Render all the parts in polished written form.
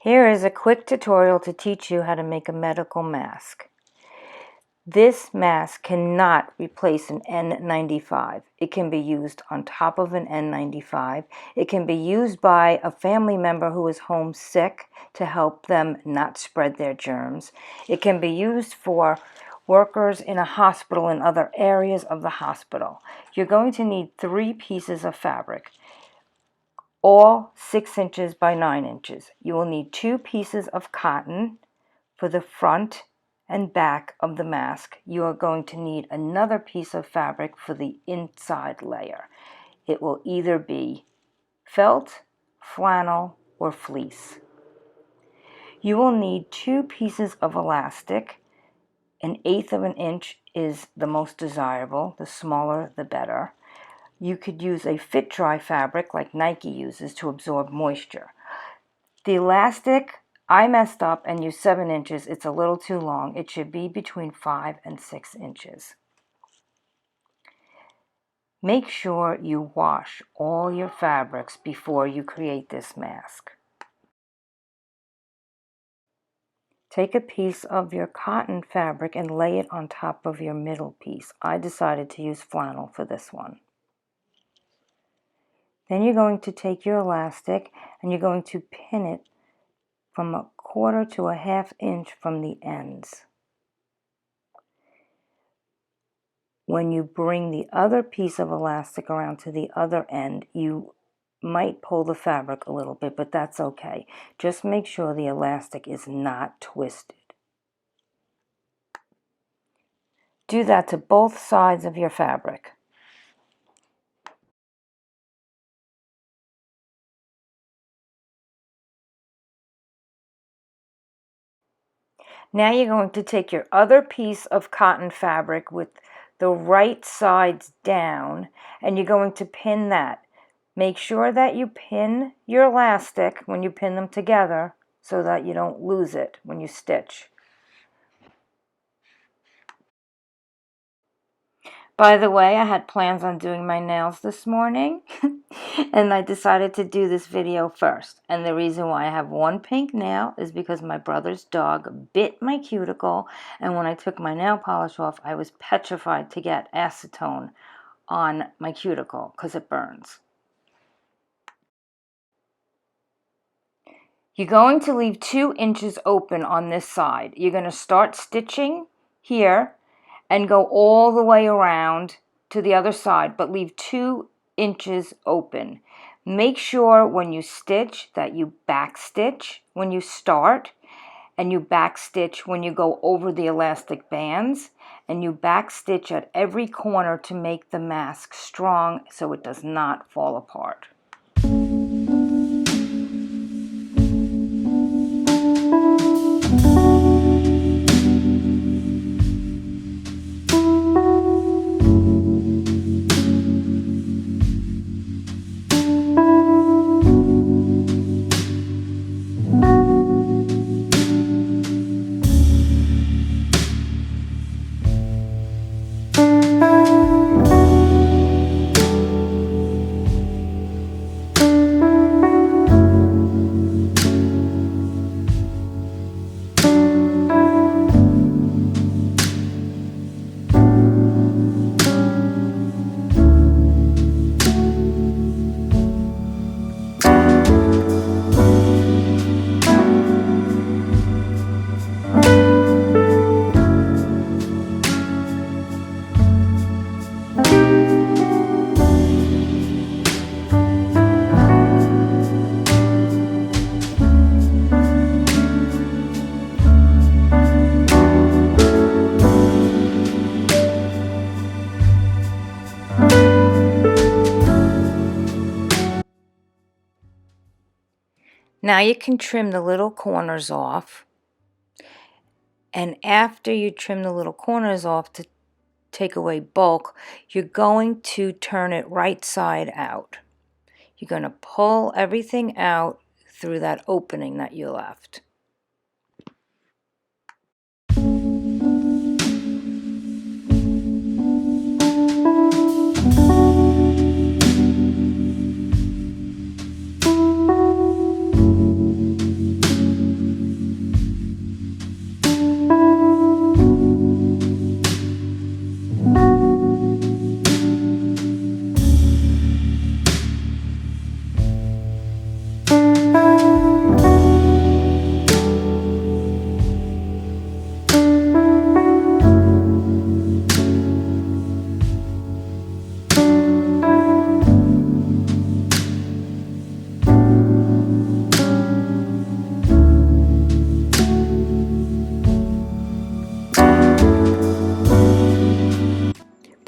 Here is a quick tutorial to teach you how to make a medical mask. This mask cannot replace an N95. It can be used on top of an N95. It can be used by a family member who is home sick to help them not spread their germs. It can be used for workers in a hospital and other areas of the hospital. You're going to need 3 pieces of fabric, all 6 inches by 9 inches. You will need 2 pieces of cotton for the front and back of the mask. You are going to need another piece of fabric for the inside layer. It will either be felt, flannel, or fleece. You will need 2 pieces of elastic. 1/8 of an inch is the most desirable. The smaller, the better. You could use a fit-dry fabric like Nike uses to absorb moisture. The elastic, I messed up and used 7 inches. It's a little too long. It should be between 5 and 6 inches. Make sure you wash all your fabrics before you create this mask. Take a piece of your cotton fabric and lay it on top of your middle piece. I decided to use flannel for this one. Then you're going to take your elastic and you're going to pin it from 1/4 to 1/2 inch from the ends. When you bring the other piece of elastic around to the other end, you might pull the fabric a little bit, but that's okay. Just make sure the elastic is not twisted. Do that to both sides of your fabric. Now you're going to take your other piece of cotton fabric with the right sides down, and you're going to pin that. Make sure that you pin your elastic when you pin them together so that you don't lose it when you stitch. By the way, I had plans on doing my nails this morning and I decided to do this video first. And the reason why I have one pink nail is because my brother's dog bit my cuticle, and when I took my nail polish off, I was petrified to get acetone on my cuticle because it burns. You're going to leave 2 inches open on this side. You're going to start stitching here and go all the way around to the other side, but leave 2 inches open. Make sure when you stitch that you back stitch when you start, and you back stitch when you go over the elastic bands, and you back stitch at every corner to make the mask strong so it does not fall apart. Now you can trim the little corners off, and after you trim the little corners off to take away bulk, you're going to turn it right side out. You're going to pull everything out through that opening that you left.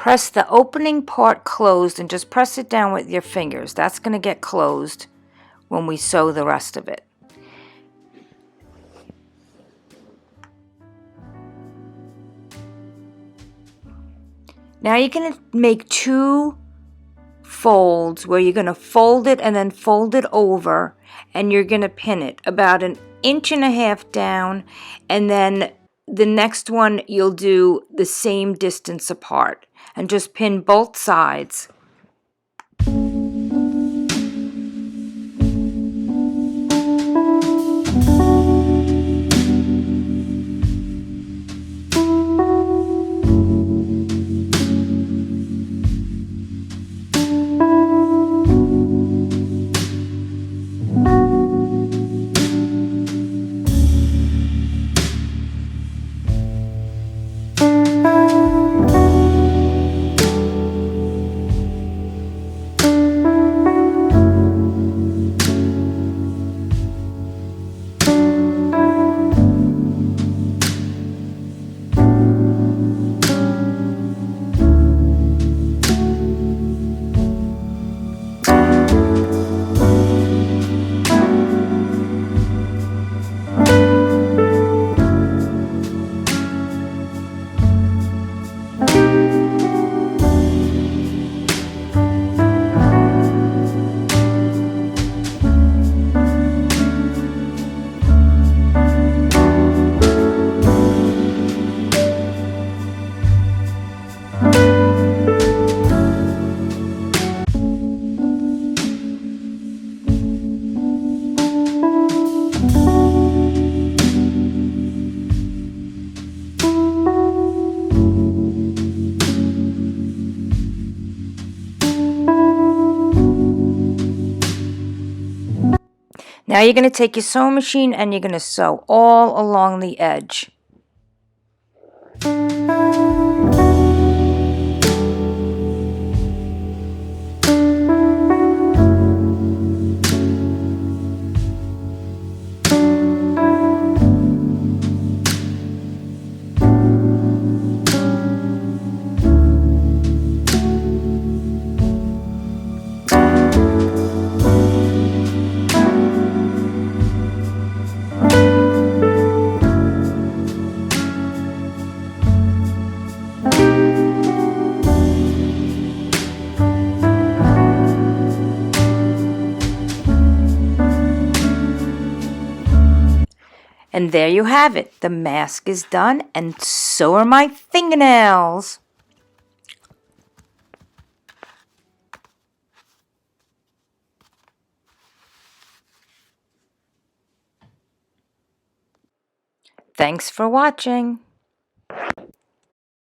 Press the opening part closed and just press it down with your fingers. That's going to get closed when we sew the rest of it. Now you're going to make 2 folds where you're going to fold it and then fold it over, and you're going to pin it about 1.5 inches down, and then the next one you'll do the same distance apart and just pin both sides. Now you're going to take your sewing machine and you're going to sew all along the edge. And there you have it. The mask is done, and so are my fingernails. Thanks for watching.